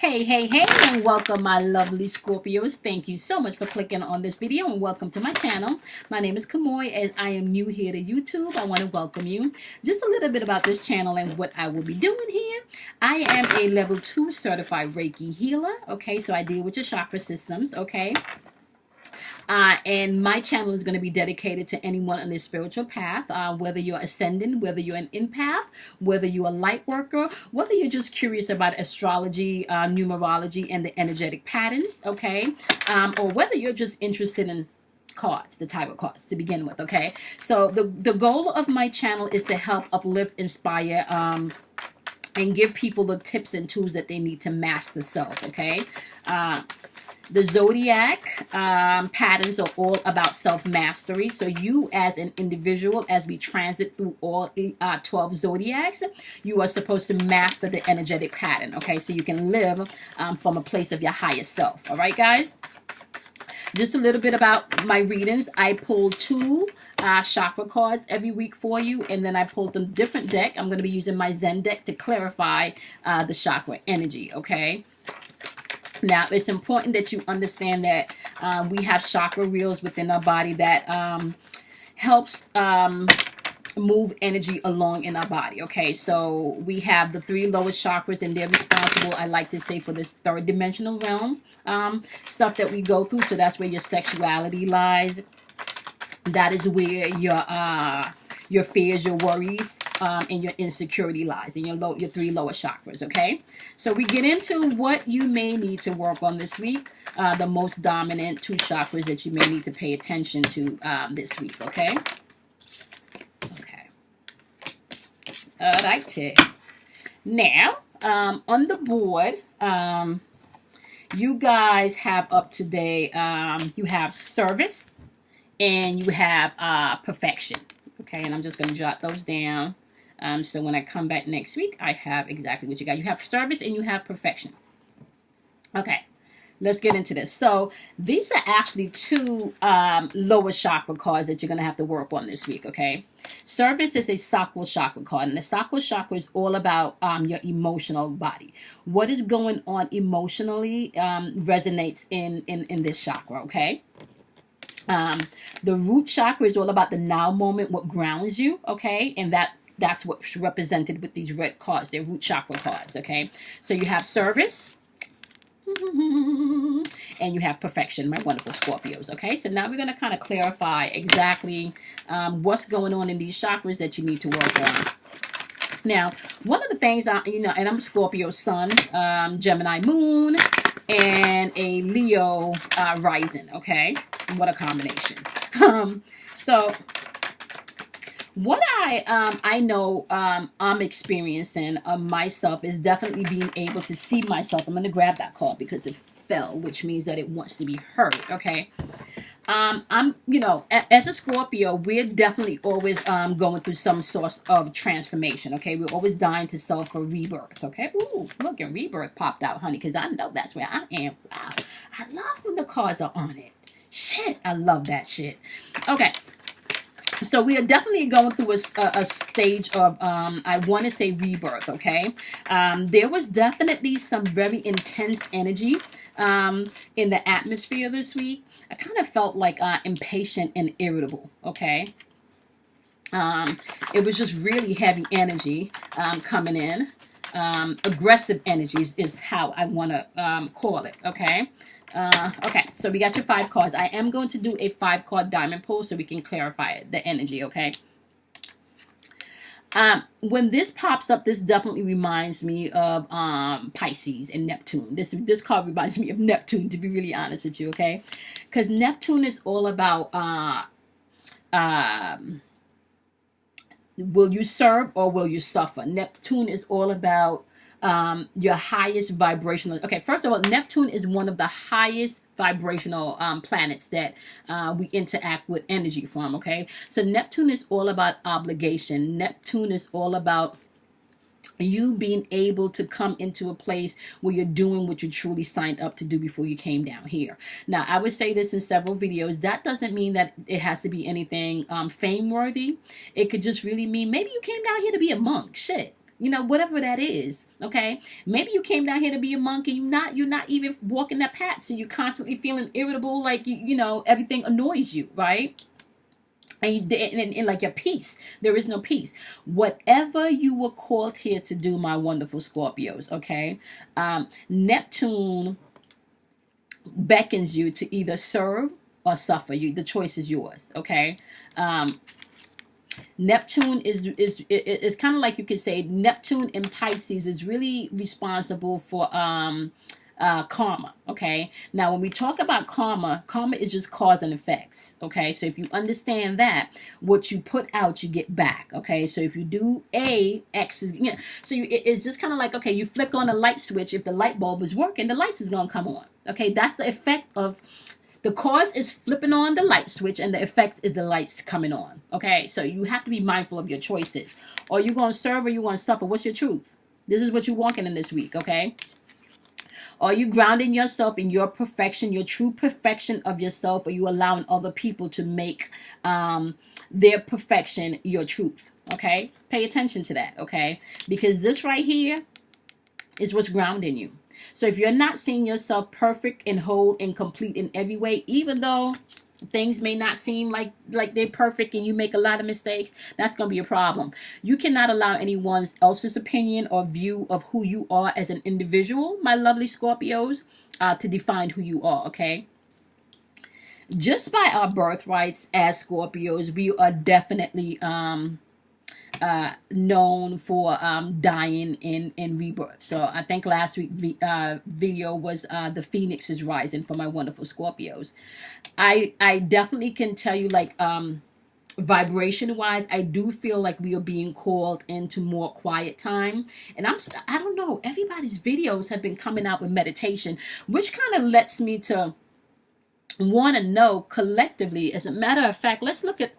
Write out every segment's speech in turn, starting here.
Hey, and welcome my lovely Scorpios. Thank you so much for clicking on this video and welcome to my channel. My name is Kamoy. As I am new here to YouTube, I want to welcome you. Just a little bit about this channel and what I will be doing here. I am a level 2 certified Reiki healer. Okay, so I deal with your chakra systems. Okay. And my channel is going to be dedicated to anyone on their spiritual path, whether you're ascending, whether you're an empath, whether you're a light worker, whether you're just curious about astrology, numerology, and the energetic patterns, okay? Or whether you're just interested in cards, the tarot cards to begin with, okay? So the goal of my channel is to help uplift, inspire, and give people the tips and tools that they need to master self, okay? The zodiac patterns are all about self-mastery. So you as an individual, as we transit through all 12 zodiacs, you are supposed to master the energetic pattern, okay? So you can live from a place of your highest self, all right, guys? Just a little bit about my readings. I pull 2 chakra cards every week for you, and then I pulled a different deck. I'm going to be using my Zen deck to clarify the chakra energy, okay? Now, it's important that you understand that we have chakra wheels within our body that helps move energy along in our body, okay? So we have the 3 lowest chakras, and they're responsible, I like to say, for this third dimensional realm stuff that we go through. So that's where your sexuality lies. That is where your fears, your worries, and your insecurity lies in your 3 lower chakras, okay? So we get into what you may need to work on this week, the most dominant 2 chakras that you may need to pay attention to this week, okay? Okay. All right. Now, on the board, you guys have up today, you have service and you have perfection. Okay, and I'm just going to jot those down. So when I come back next week, I have exactly what you got. You have service and you have perfection. Okay, let's get into this. So these are actually 2 lower chakra cards that you're going to have to work on this week, okay? Service is a sacral chakra card, and the sacral chakra is all about your emotional body. What is going on emotionally resonates in this chakra, okay? The root chakra is all about the now moment, what grounds you, okay? And that's what's represented with these red cards. They're root chakra cards, okay? So you have service and you have perfection, my wonderful Scorpios, okay? So now we're going to kind of clarify exactly what's going on in these chakras that you need to work on. Now, one of the things, and I'm Scorpio sun, Gemini moon, and a Leo rising, okay? What a combination. So what I know I'm experiencing myself is definitely being able to see myself. I'm going to grab that card because it fell, which means that it wants to be heard, okay? I'm, as a Scorpio, we're definitely always going through some source of transformation, okay? We're always dying to self for rebirth, okay? Ooh, look, and rebirth popped out, honey, because I know that's where I am. Wow. I love when the cards are on it. Shit, I love that shit. Okay. So we are definitely going through a stage of, I want to say rebirth, okay? There was definitely some very intense energy in the atmosphere this week. I kind of felt like impatient and irritable, okay? It was just really heavy energy coming in. Aggressive energies is how I want to call it, okay? Okay, so we got your 5 cards. I am going to do a 5-card diamond pull so we can clarify the energy, okay? When this pops up, this definitely reminds me of Pisces and Neptune. This card reminds me of Neptune, to be really honest with you, okay? Because Neptune is all about will you serve or will you suffer? Neptune is all about your highest vibrational. Okay, first of all, Neptune is one of the highest vibrational planets that we interact with energy from, okay? So Neptune is all about obligation. Neptune is all about you being able to come into a place where you're doing what you truly signed up to do before you came down here. Now, I would say this in several videos. That doesn't mean that it has to be anything fame worthy. It could just really mean maybe you came down here to be a monk. Shit. You know, whatever that is. Okay. Maybe you came down here to be a monk and you're not even walking that path. So you're constantly feeling irritable, like you know, everything annoys you, right? And like your peace, there is no peace. Whatever you were called here to do, my wonderful Scorpios, okay? Neptune beckons you to either serve or suffer. The choice is yours, okay? Neptune is kind of like, you could say Neptune in Pisces is really responsible for karma. Okay, now when we talk about karma, karma is just cause and effects. Okay, so if you understand that, what you put out, you get back. Okay, so if you do A, X is, you know, so it's just kind of like, okay, you flick on a light switch. If the light bulb is working, the lights is gonna come on. Okay, that's the effect of. The cause is flipping on the light switch, and the effect is the lights coming on. Okay, so you have to be mindful of your choices. Are you going to serve or you going to suffer? What's your truth? This is what you're walking in this week. Okay. Are you grounding yourself in your perfection, your true perfection of yourself? Or are you allowing other people to make their perfection your truth? Okay, pay attention to that. Okay, because this right here is what's grounding you. So if you're not seeing yourself perfect and whole and complete in every way, even though things may not seem like they're perfect and you make a lot of mistakes, that's going to be a problem. You cannot allow anyone else's opinion or view of who you are as an individual, my lovely Scorpios, to define who you are, okay? Just by our birthrights as Scorpios, we are definitely known for dying in rebirth. So I think last week video was the Phoenix is rising for my wonderful Scorpios. I definitely can tell you, like, vibration wise, I do feel like we are being called into more quiet time. And I don't know, everybody's videos have been coming out with meditation, which kind of lets me to want to know collectively. As a matter of fact, let's look at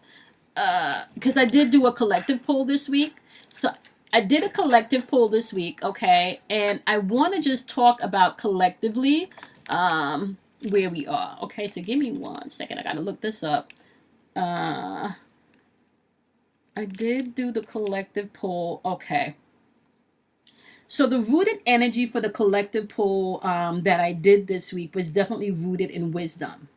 because I did do a collective poll this week. So I did a collective poll this week, okay? And I want to just talk about collectively where we are. Okay, so give me 1 second. I got to look this up. I did do the collective poll. Okay. So the rooted energy for the collective poll that I did this week was definitely rooted in wisdom.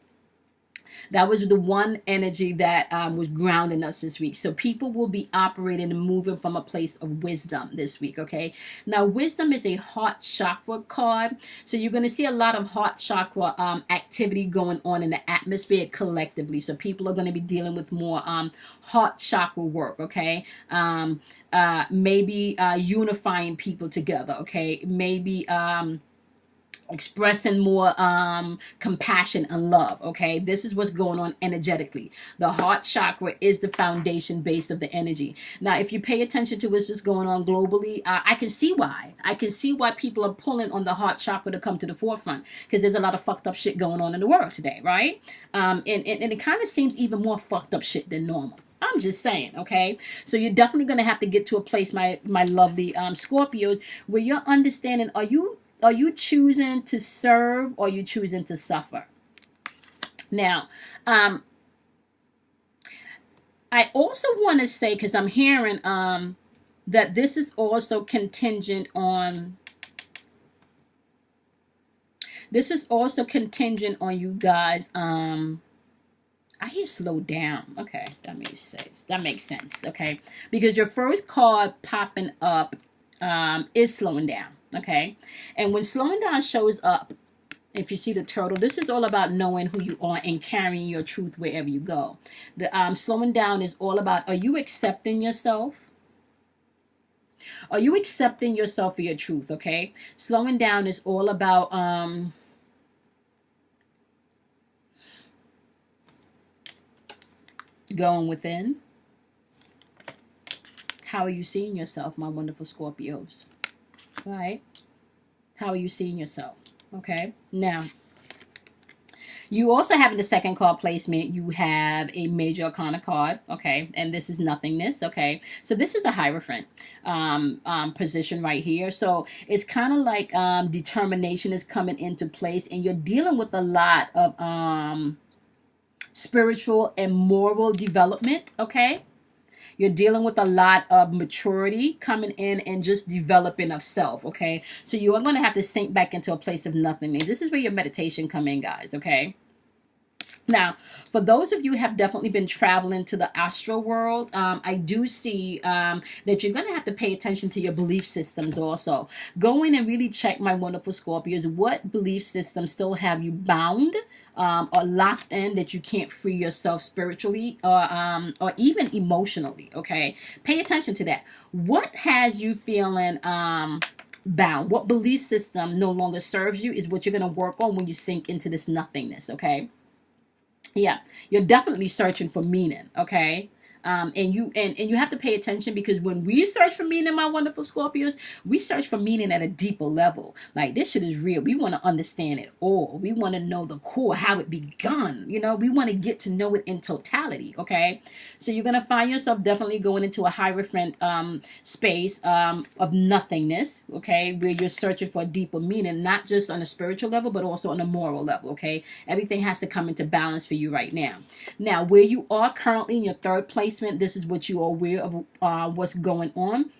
That was the one energy that was grounding us this week. So people will be operating and moving from a place of wisdom this week, okay? Now, wisdom is a heart chakra card. So you're going to see a lot of heart chakra activity going on in the atmosphere collectively. So people are going to be dealing with more heart chakra work, okay? Maybe unifying people together, okay? Maybe expressing more compassion and love. Okay, this is what's going on energetically. The heart chakra is the foundation base of the energy. Now, if you pay attention to what's just going on globally, I can see why. I can see why people are pulling on the heart chakra to come to the forefront, because there's a lot of fucked up shit going on in the world today, right? And it kind of seems even more fucked up shit than normal. I'm just saying, okay? So you're definitely going to have to get to a place, my lovely Scorpios, where you're understanding, are you choosing to serve or are you choosing to suffer? Now, I also want to say, because I'm hearing that this is also contingent on, you guys. I hear slow down. Okay, that makes sense. That makes sense. Okay, because your first card popping up is slowing down. Okay, and when slowing down shows up, if you see the turtle, this is all about knowing who you are and carrying your truth wherever you go. The slowing down is all about, are you accepting yourself? Are you accepting yourself for your truth? Okay, slowing down is all about going within. How are you seeing yourself, my wonderful Scorpios? Right? How are you seeing yourself? Okay. Now, you also have in the second card placement, you have a major arcana card. Okay. And this is nothingness. Okay. So this is a Hierophant position right here. So it's kind of like determination is coming into place, and you're dealing with a lot of spiritual and moral development. Okay. You're dealing with a lot of maturity coming in and just developing of self, okay? So you are going to have to sink back into a place of nothingness. This is where your meditation come in, guys, okay? Now, for those of you who have definitely been traveling to the astral world, I do see that you're going to have to pay attention to your belief systems also. Go in and really check, my wonderful Scorpios, what belief systems still have you bound or locked in that you can't free yourself spiritually or even emotionally, okay? Pay attention to that. What has you feeling bound? What belief system no longer serves you is what you're going to work on when you sink into this nothingness, okay? Yeah, you're definitely searching for meaning, okay? And you have to pay attention, because when we search for meaning, my wonderful Scorpios, we search for meaning at a deeper level. Like, this shit is real. We want to understand it all. We want to know the core, how it begun. You know, we want to get to know it in totality. Okay, so you're gonna find yourself definitely going into a hierophant space of nothingness. Okay, where you're searching for a deeper meaning, not just on a spiritual level, but also on a moral level. Okay, everything has to come into balance for you right now. Now, where you are currently in your third place, this is what you are aware of what's going on.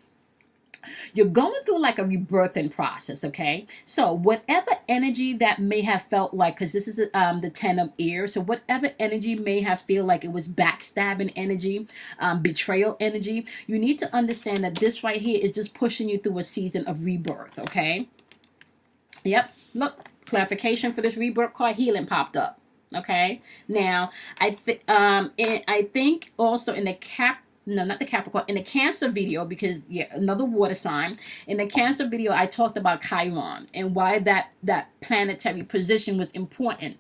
You're going through like a rebirthing process, okay? So whatever energy that may have felt like, because this is the 10 of air, so whatever energy may have feel like it was backstabbing energy, betrayal energy, you need to understand that this right here is just pushing you through a season of rebirth, okay? Yep, look, clarification for this rebirth card, healing popped up. Okay, now I think also in the not the Capricorn, in the Cancer video, because yeah, another water sign. In the Cancer video, I talked about Chiron and why that planetary position was important,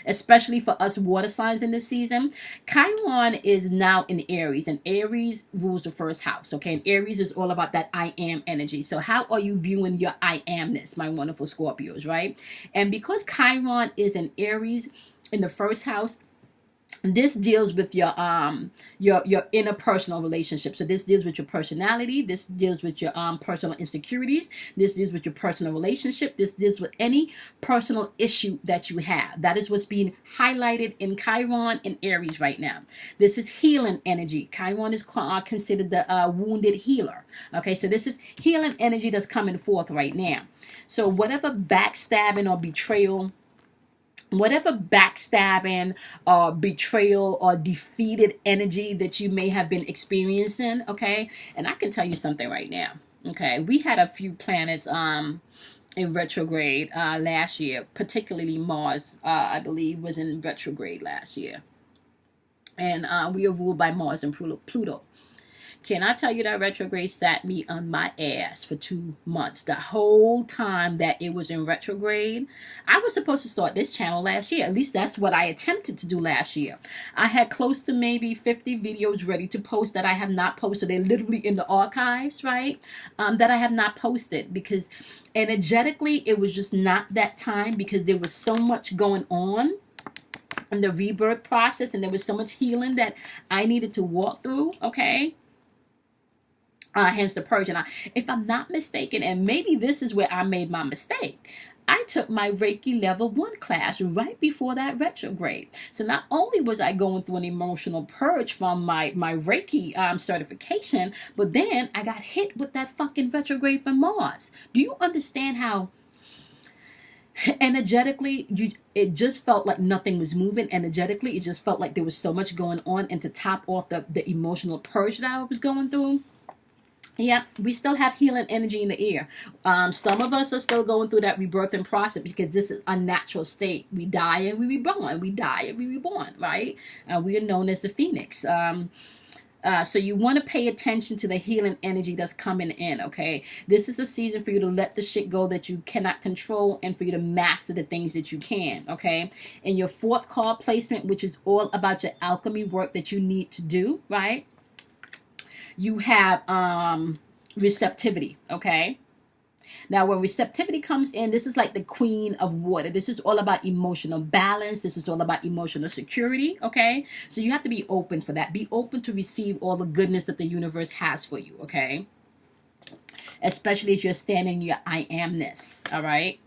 especially for us water signs in this season. Chiron is now in Aries, and Aries rules the first house. Okay, and Aries is all about that I am energy. So how are you viewing your I amness, my wonderful Scorpios, right? And because Chiron is in Aries in the first house, this deals with your interpersonal relationship. So this deals with your personality. This deals with your personal insecurities. This deals with your personal relationship. This deals with any personal issue that you have. That is what's being highlighted in Chiron and Aries right now. This is healing energy. Chiron is considered the wounded healer. Okay, so this is healing energy that's coming forth right now. So whatever backstabbing or betrayal, whatever backstabbing or betrayal or defeated energy that you may have been experiencing, okay? And I can tell you something right now, okay? We had a few planets in retrograde last year, particularly Mars, I believe, was in retrograde last year. And we are ruled by Mars and Pluto. Can I tell you that retrograde sat me on my ass for 2 months? The whole time that it was in retrograde. I was supposed to start this channel last year. At least that's what I attempted to do last year. I had close to maybe 50 videos ready to post that I have not posted. They're literally in the archives, right? That I have not posted because energetically it was just not that time, because there was so much going on in the rebirth process, and there was so much healing that I needed to walk through, okay? Hence the purge. And if I'm not mistaken, and maybe this is where I made my mistake, I took my Reiki level 1 class right before that retrograde. So not only was I going through an emotional purge from my Reiki certification, but then I got hit with that fucking retrograde from Mars. Do you understand how energetically it just felt like nothing was moving? Energetically, it just felt like there was so much going on, and to top off the emotional purge that I was going through. Yeah, we still have healing energy in the air. Some of us are still going through that rebirthing process, because this is a natural state. We die and we reborn. We die and we reborn, right? We are known as the phoenix. So you want to pay attention to the healing energy that's coming in, okay? This is a season for you to let the shit go that you cannot control, and for you to master the things that you can, okay? In your 4th card placement, which is all about your alchemy work that you need to do, right? You have receptivity, okay? Now, when receptivity comes in, this is like the queen of water. This is all about emotional balance. This is all about emotional security, okay? So you have to be open for that. Be open to receive all the goodness that the universe has for you, okay? Especially as you're standing in your I amness, all right?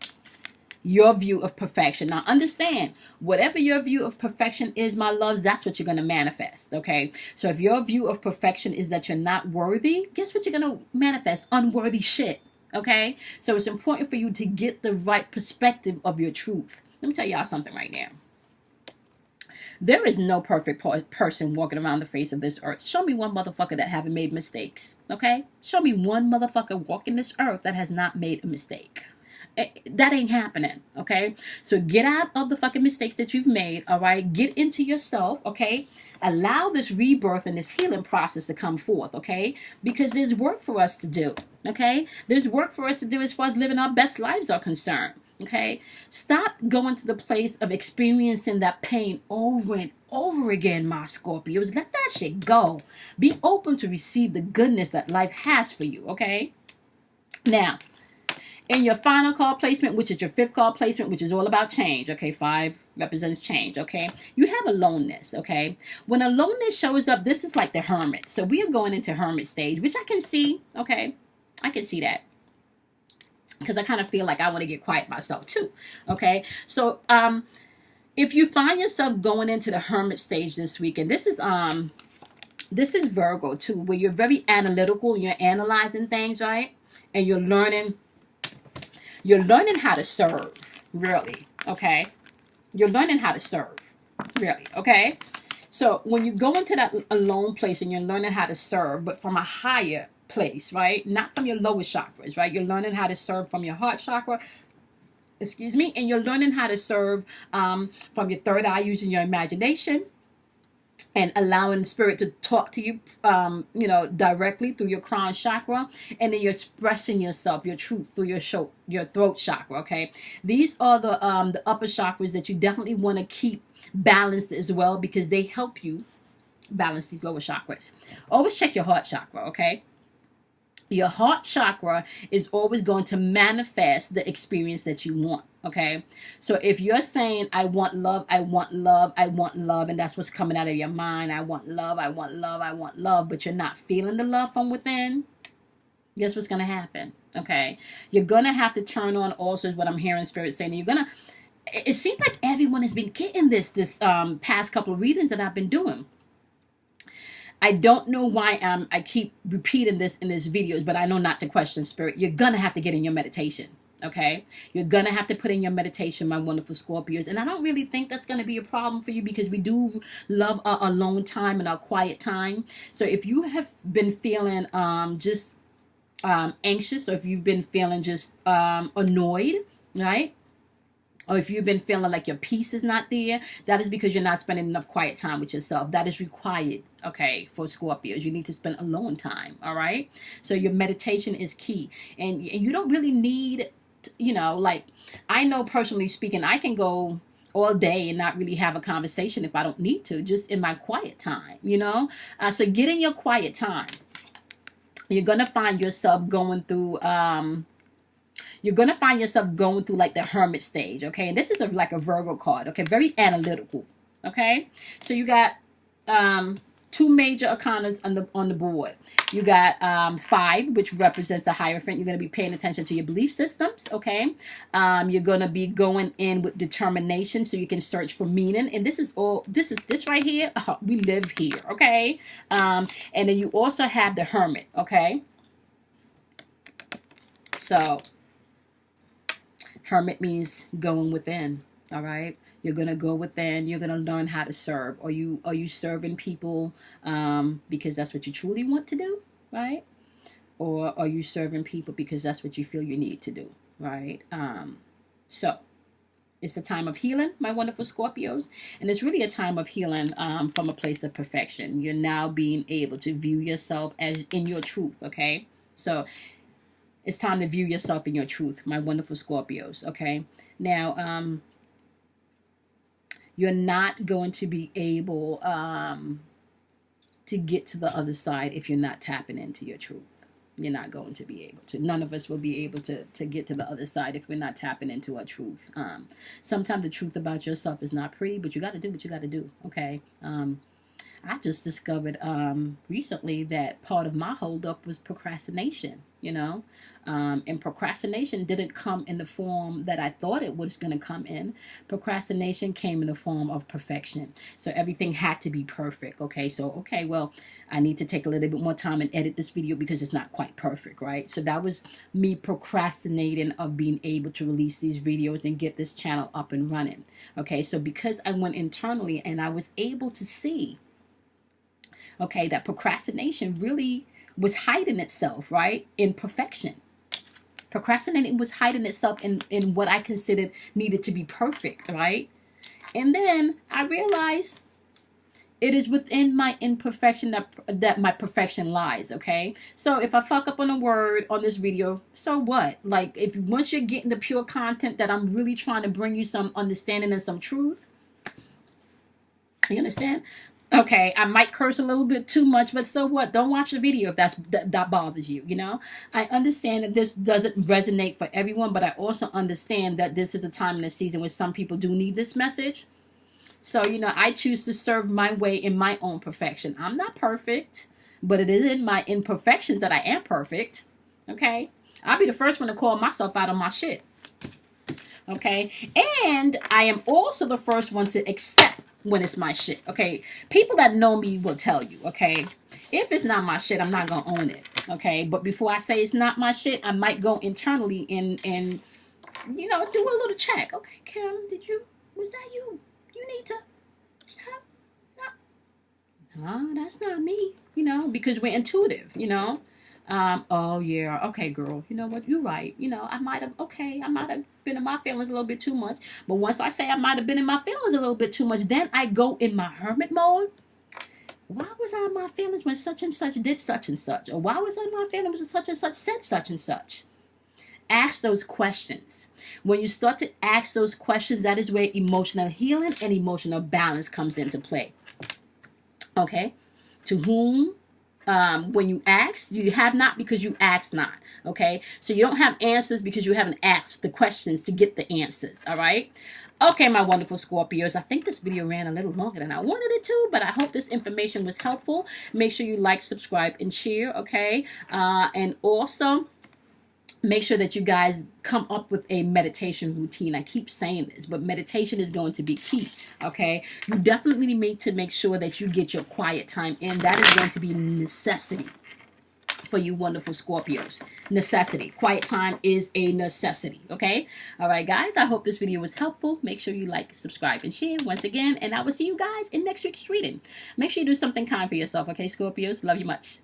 your view of perfection. Now understand, whatever your view of perfection is, my loves, that's what you're going to manifest. Okay, so if your view of perfection is that you're not worthy, guess what you're going to manifest? Unworthy shit. Okay, so it's important for you to get the right perspective of your truth. Let me tell y'all something right now. There is no perfect person walking around the face of this earth. Show me one motherfucker that haven't made mistakes. Okay, show me one motherfucker walking this earth that has not made a mistake. That ain't happening. Okay, so get out of the fucking mistakes that you've made. All right, get into yourself. Okay, allow this rebirth and this healing process to come forth. Okay, because there's work for us to do. Okay, there's work for us to do as far as living our best lives are concerned. Okay, stop going to the place of experiencing that pain over and over again, my Scorpios. Let that shit go. Be open to receive the goodness that life has for you. Okay, now, in your final card placement, which is your 5th card placement, which is all about change. Okay, 5 represents change. Okay, you have aloneness. Okay, when aloneness shows up, this is like the hermit. So we are going into hermit stage, which I can see. Okay, I can see that, because I kind of feel like I want to get quiet myself too. Okay, so if you find yourself going into the hermit stage this week, and this is Virgo too, where you're very analytical, you're analyzing things, right? And you're learning how to serve, really. Okay, you're learning how to serve, really. Okay, so when you go into that alone place and you're learning how to serve, but from a higher place, right? Not from your lower chakras, right? You're learning how to serve from your heart chakra, excuse me, and you're learning how to serve from your third eye, using your imagination and allowing spirit to talk to you, directly through your crown chakra, and then you're expressing yourself, your truth, through your throat chakra. Okay, these are the upper chakras that you definitely want to keep balanced as well, because they help you balance these lower chakras. Always check your heart chakra. Okay, your heart chakra is always going to manifest the experience that you want. Okay, so if you're saying, I want love, I want love, I want love, and that's what's coming out of your mind, I want love, I want love, I want love, but you're not feeling the love from within, guess what's going to happen? Okay, you're going to have to turn on, also, what I'm hearing Spirit saying. You're going to, it seems like everyone has been getting this past couple of readings that I've been doing. I don't know why I keep repeating this in these videos, but I know not to question Spirit. You're going to have to get in your meditation. Okay, you're gonna have to put in your meditation, my wonderful Scorpios, and I don't really think that's gonna be a problem for you, because we do love our alone time and our quiet time. So if you have been feeling just anxious, or if you've been feeling just annoyed, right? Or if you've been feeling like your peace is not there, that is because you're not spending enough quiet time with yourself. That is required, okay, for Scorpios. You need to spend alone time, all right? So your meditation is key. And you don't really need, like, I know personally speaking, I can go all day and not really have a conversation if I don't need to, just in my quiet time, so get in your quiet time. You're going to find yourself going through like the hermit stage. Okay, and this is like a Virgo card. Okay, very analytical. Okay, so you got 2 major arcanas on the board. You got 5, which represents the Hierophant. You're going to be paying attention to your belief systems. Okay, you're going to be going in with determination, so you can search for meaning. And this right here. We live here. Okay, and then you also have the Hermit. Okay, so Hermit means going within. All right, you're gonna go within. You're gonna learn how to serve. Are you serving people because that's what you truly want to do, right? Or are you serving people because that's what you feel you need to do, right? So it's a time of healing, my wonderful Scorpios, and it's really a time of healing from a place of perfection. You're now being able to view yourself as in your truth. Okay, so it's time to view yourself in your truth, my wonderful Scorpios, okay? Now, you're not going to be able to get to the other side if you're not tapping into your truth. You're not going to be able to. None of us will be able to get to the other side if we're not tapping into our truth. Sometimes the truth about yourself is not pretty, but you got to do what you got to do, okay? I just discovered recently that part of my holdup was procrastination, you know. And procrastination didn't come in the form that I thought it was going to come in. Procrastination came in the form of perfection. So everything had to be perfect. Okay, so, okay, well, I need to take a little bit more time and edit this video because it's not quite perfect, right? So that was me procrastinating of being able to release these videos and get this channel up and running. Okay, so because I went internally and I was able to see, okay, that procrastination really was hiding itself, right, in perfection. Procrastinating was hiding itself in what I considered needed to be perfect, right? And then I realized it is within my imperfection that my perfection lies, okay? So if I fuck up on a word on this video, so what? Like, if once you're getting the pure content that I'm really trying to bring you some understanding and some truth, you understand? Okay, I might curse a little bit too much, but so what? Don't watch the video if that bothers you, you know? I understand that this doesn't resonate for everyone, but I also understand that this is the time in the season where some people do need this message. So, you know, I choose to serve my way in my own perfection. I'm not perfect, but it is in my imperfections that I am perfect. Okay? I'll be the first one to call myself out on my shit. Okay? And I am also the first one to accept when it's my shit. Okay? People that know me will tell you, okay? If it's not my shit, I'm not going to own it. Okay? But before I say it's not my shit, I might go internally and you know, do a little check. Okay, Kim, was that you? You need to stop. No, that's not me. You know, because we're intuitive, you know. Oh yeah, okay, girl. You know what? You're right. You know, I might have been in my feelings a little bit too much. But once I say I might have been in my feelings a little bit too much, then I go in my hermit mode. Why was I in my feelings when such and such did such and such? Or why was I in my feelings when such and such said such and such? Ask those questions. When you start to ask those questions, that is where emotional healing and emotional balance comes into play. Okay? To whom, when you ask, you have not because you ask not. Okay? So you don't have answers because you haven't asked the questions to get the answers. All right? Okay, my wonderful Scorpios. I think this video ran a little longer than I wanted it to, but I hope this information was helpful. Make sure you like, subscribe, and share. Okay? And also, make sure that you guys come up with a meditation routine. I keep saying this, but meditation is going to be key, okay? You definitely need to make sure that you get your quiet time in. That is going to be a necessity for you wonderful Scorpios. Necessity. Quiet time is a necessity, okay? All right, guys, I hope this video was helpful. Make sure you like, subscribe, and share once again, and I will see you guys in next week's reading. Make sure you do something kind for yourself, okay, Scorpios? Love you much.